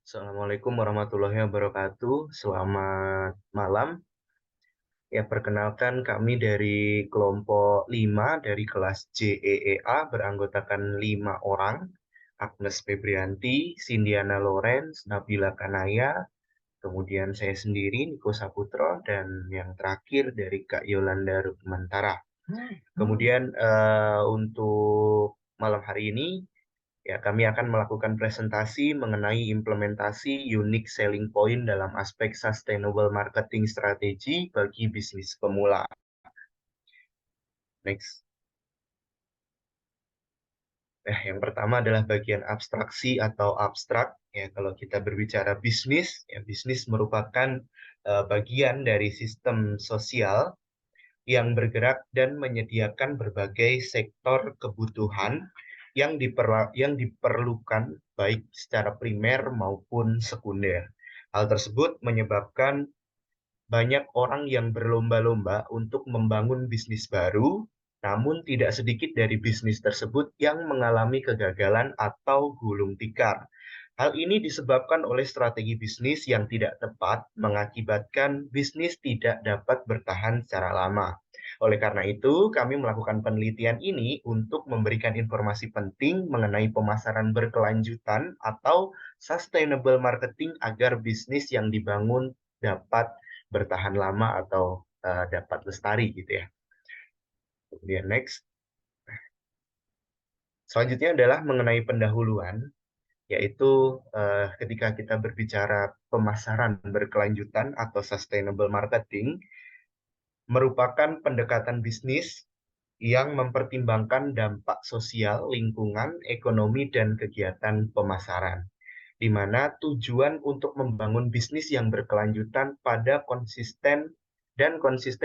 Assalamualaikum warahmatullahi wabarakatuh. Selamat malam. Ya, perkenalkan kami dari kelompok 5 dari kelas JEEA beranggotakan 5 orang. Agnes Febrianti, Sindiana Lawrence, Nabila Kanaya, kemudian saya sendiri, Niko Saputro, dan yang terakhir dari Kak Yolanda Rukmantara. Kemudian untuk malam hari ini, ya, kami akan melakukan presentasi mengenai implementasi unique selling point dalam aspek sustainable marketing strategy bagi bisnis pemula. Next. Yang pertama adalah bagian abstraksi atau abstrak. Ya, kalau kita berbicara bisnis, ya bisnis merupakan bagian dari sistem sosial yang bergerak dan menyediakan berbagai sektor kebutuhan yang diperlukan baik secara primer maupun sekunder. Hal tersebut menyebabkan banyak orang yang berlomba-lomba untuk membangun bisnis baru, namun tidak sedikit dari bisnis tersebut yang mengalami kegagalan atau gulung tikar. Hal ini disebabkan oleh strategi bisnis yang tidak tepat, mengakibatkan bisnis tidak dapat bertahan secara lama. Oleh karena itu, kami melakukan penelitian ini untuk memberikan informasi penting mengenai pemasaran berkelanjutan atau sustainable marketing agar bisnis yang dibangun dapat bertahan lama atau dapat lestari gitu ya. Kemudian next. Selanjutnya adalah mengenai pendahuluan, yaitu ketika kita berbicara pemasaran berkelanjutan atau sustainable marketing, merupakan pendekatan bisnis yang mempertimbangkan dampak sosial, lingkungan, ekonomi, dan kegiatan pemasaran, di mana tujuan untuk membangun bisnis yang berkelanjutan pada konsisten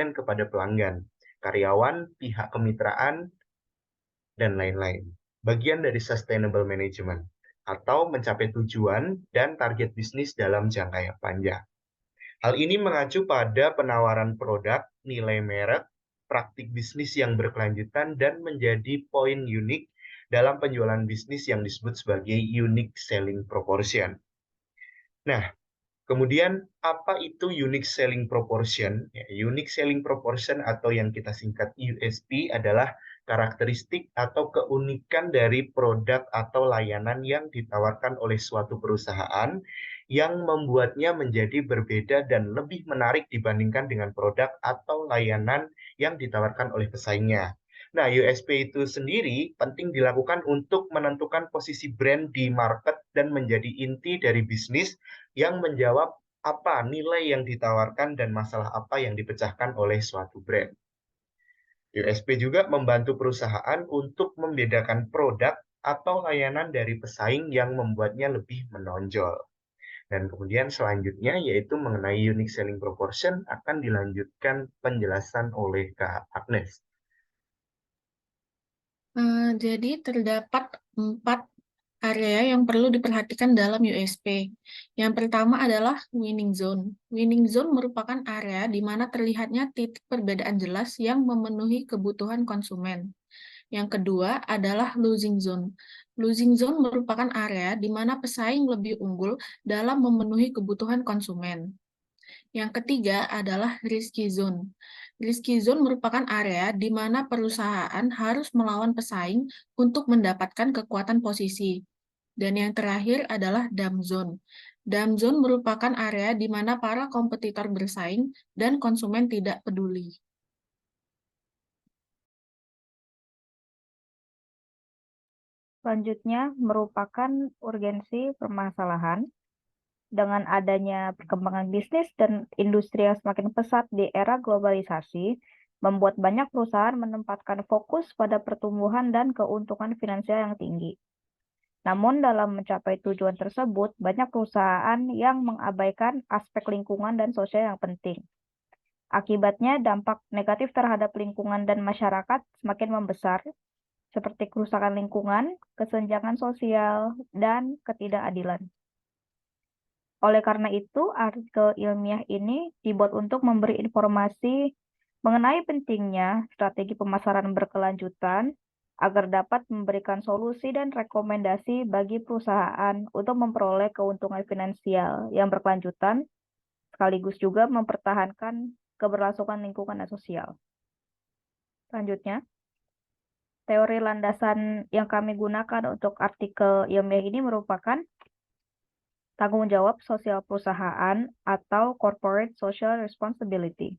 kepada pelanggan, karyawan, pihak kemitraan, dan lain-lain. Bagian dari sustainable management atau mencapai tujuan dan target bisnis dalam jangka yang panjang. Hal ini mengacu pada penawaran produk, nilai merek, praktik bisnis yang berkelanjutan, dan menjadi poin unik dalam penjualan bisnis yang disebut sebagai unique selling proportion. Nah, kemudian apa itu unique selling proportion? Ya, unique selling proportion atau yang kita singkat USP adalah karakteristik atau keunikan dari produk atau layanan yang ditawarkan oleh suatu perusahaan yang membuatnya menjadi berbeda dan lebih menarik dibandingkan dengan produk atau layanan yang ditawarkan oleh pesaingnya. Nah, USP itu sendiri penting dilakukan untuk menentukan posisi brand di market dan menjadi inti dari bisnis yang menjawab apa nilai yang ditawarkan dan masalah apa yang dipecahkan oleh suatu brand. USP juga membantu perusahaan untuk membedakan produk atau layanan dari pesaing yang membuatnya lebih menonjol. Dan kemudian selanjutnya yaitu mengenai unique selling proportion akan dilanjutkan penjelasan oleh Kak Agnes. Jadi terdapat 4 area yang perlu diperhatikan dalam USP. Yang pertama adalah winning zone. Winning zone merupakan area di mana terlihatnya titik perbedaan jelas yang memenuhi kebutuhan konsumen. Yang kedua adalah losing zone. Losing zone merupakan area di mana pesaing lebih unggul dalam memenuhi kebutuhan konsumen. Yang ketiga adalah risky zone. Risky zone merupakan area di mana perusahaan harus melawan pesaing untuk mendapatkan kekuatan posisi. Dan yang terakhir adalah dump zone. Dump zone merupakan area di mana para kompetitor bersaing dan konsumen tidak peduli. Selanjutnya merupakan urgensi permasalahan. Dengan adanya perkembangan bisnis dan industri yang semakin pesat di era globalisasi, membuat banyak perusahaan menempatkan fokus pada pertumbuhan dan keuntungan finansial yang tinggi. Namun dalam mencapai tujuan tersebut, banyak perusahaan yang mengabaikan aspek lingkungan dan sosial yang penting. Akibatnya dampak negatif terhadap lingkungan dan masyarakat semakin membesar, seperti kerusakan lingkungan, kesenjangan sosial, dan ketidakadilan. Oleh karena itu, artikel ilmiah ini dibuat untuk memberi informasi mengenai pentingnya strategi pemasaran berkelanjutan agar dapat memberikan solusi dan rekomendasi bagi perusahaan untuk memperoleh keuntungan finansial yang berkelanjutan, sekaligus juga mempertahankan keberlangsungan lingkungan dan sosial. Selanjutnya, teori landasan yang kami gunakan untuk artikel ilmiah ini merupakan tanggung jawab sosial perusahaan atau corporate social responsibility.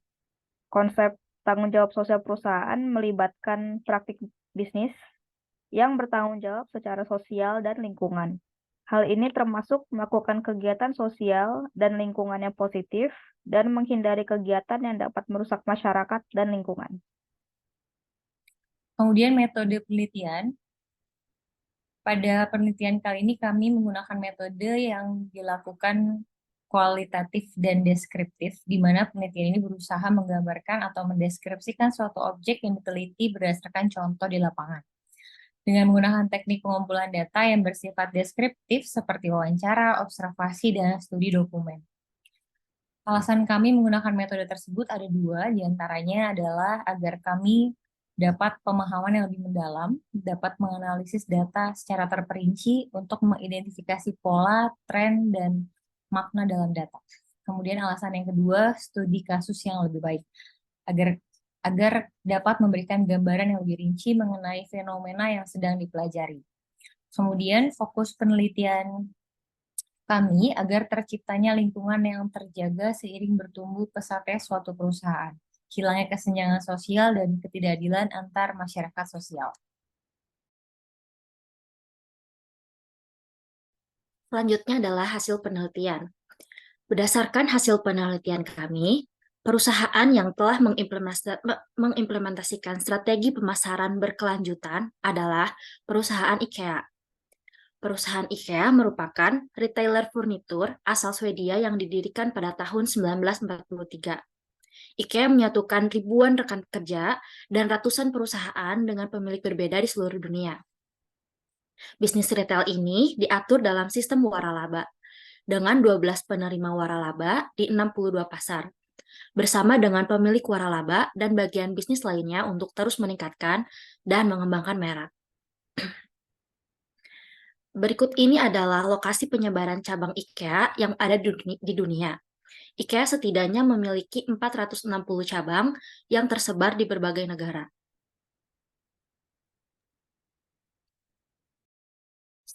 Konsep tanggung jawab sosial perusahaan melibatkan praktik bisnis yang bertanggung jawab secara sosial dan lingkungan. Hal ini termasuk melakukan kegiatan sosial dan lingkungan yang positif dan menghindari kegiatan yang dapat merusak masyarakat dan lingkungan. Kemudian metode penelitian. Pada penelitian kali ini kami menggunakan metode yang dilakukan kualitatif dan deskriptif, di mana penelitian ini berusaha menggambarkan atau mendeskripsikan suatu objek yang diteliti berdasarkan contoh di lapangan. Dengan menggunakan teknik pengumpulan data yang bersifat deskriptif seperti wawancara, observasi, dan studi dokumen. Alasan kami menggunakan metode tersebut ada dua, diantaranya adalah agar kami dapat pemahaman yang lebih mendalam, dapat menganalisis data secara terperinci untuk mengidentifikasi pola, tren, dan makna dalam data. Kemudian alasan yang kedua, studi kasus yang lebih baik, agar dapat memberikan gambaran yang lebih rinci mengenai fenomena yang sedang dipelajari. Kemudian fokus penelitian kami agar terciptanya lingkungan yang terjaga seiring bertumbuh pesatnya suatu perusahaan, hilangnya kesenjangan sosial dan ketidakadilan antar masyarakat sosial. Selanjutnya adalah hasil penelitian. Berdasarkan hasil penelitian kami, perusahaan yang telah mengimplementasikan strategi pemasaran berkelanjutan adalah perusahaan IKEA. Perusahaan IKEA merupakan retailer furnitur asal Swedia yang didirikan pada tahun 1943. IKEA menyatukan ribuan rekan kerja dan ratusan perusahaan dengan pemilik berbeda di seluruh dunia. Bisnis retail ini diatur dalam sistem waralaba, dengan 12 penerima waralaba di 62 pasar, bersama dengan pemilik waralaba dan bagian bisnis lainnya untuk terus meningkatkan dan mengembangkan merek. Berikut ini adalah lokasi penyebaran cabang IKEA yang ada di dunia. IKEA setidaknya memiliki 460 cabang yang tersebar di berbagai negara.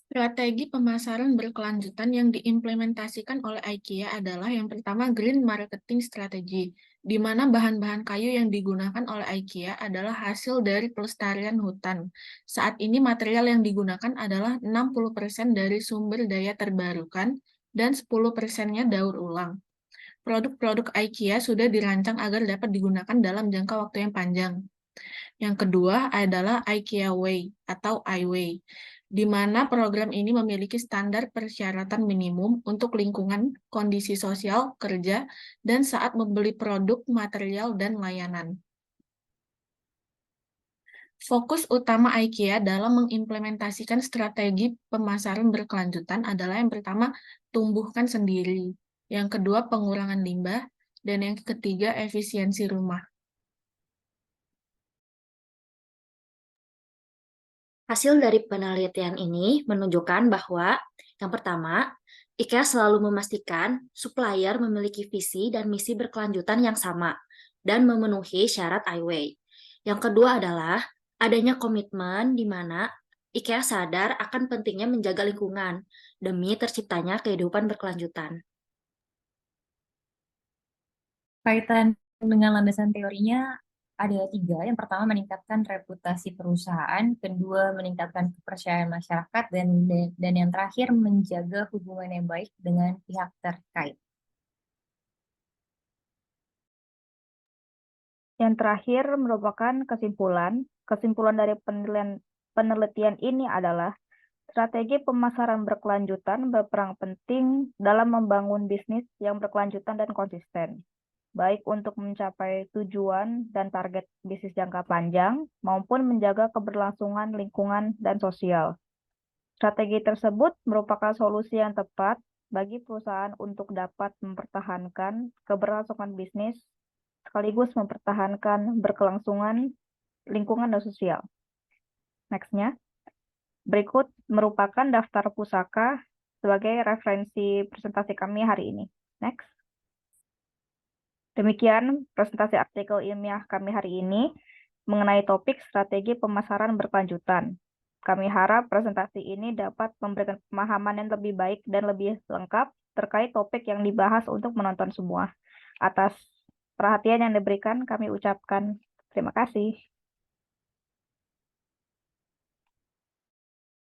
Strategi pemasaran berkelanjutan yang diimplementasikan oleh IKEA adalah yang pertama Green Marketing Strategy, di mana bahan-bahan kayu yang digunakan oleh IKEA adalah hasil dari pelestarian hutan. Saat ini material yang digunakan adalah 60% dari sumber daya terbarukan dan 10%-nya daur ulang. Produk-produk IKEA sudah dirancang agar dapat digunakan dalam jangka waktu yang panjang. Yang kedua adalah IKEA Way atau iWay, di mana program ini memiliki standar persyaratan minimum untuk lingkungan, kondisi sosial, kerja, dan saat membeli produk, material, dan layanan. Fokus utama IKEA dalam mengimplementasikan strategi pemasaran berkelanjutan adalah yang pertama, tumbuhkan sendiri. Yang kedua, pengurangan limbah. Dan yang ketiga, efisiensi rumah. Hasil dari penelitian ini menunjukkan bahwa yang pertama, IKEA selalu memastikan supplier memiliki visi dan misi berkelanjutan yang sama dan memenuhi syarat iWay. Yang kedua adalah adanya komitmen di mana IKEA sadar akan pentingnya menjaga lingkungan demi terciptanya kehidupan berkelanjutan. Kaitan dengan landasan teorinya ada 3. Yang pertama, meningkatkan reputasi perusahaan. Kedua, meningkatkan kepercayaan masyarakat. Dan yang terakhir, menjaga hubungan yang baik dengan pihak terkait. Yang terakhir merupakan kesimpulan. Kesimpulan dari penelitian ini adalah strategi pemasaran berkelanjutan berperan penting dalam membangun bisnis yang berkelanjutan dan konsisten, baik untuk mencapai tujuan dan target bisnis jangka panjang maupun menjaga keberlangsungan lingkungan dan sosial. Strategi tersebut merupakan solusi yang tepat bagi perusahaan untuk dapat mempertahankan keberlangsungan bisnis sekaligus mempertahankan berkelangsungan lingkungan dan sosial. Next-nya. Berikut merupakan daftar pusaka sebagai referensi presentasi kami hari ini. Next. Demikian presentasi artikel ilmiah kami hari ini mengenai topik strategi pemasaran berkelanjutan. Kami harap presentasi ini dapat memberikan pemahaman yang lebih baik dan lebih lengkap terkait topik yang dibahas untuk menonton semua. Atas perhatian yang diberikan, kami ucapkan terima kasih.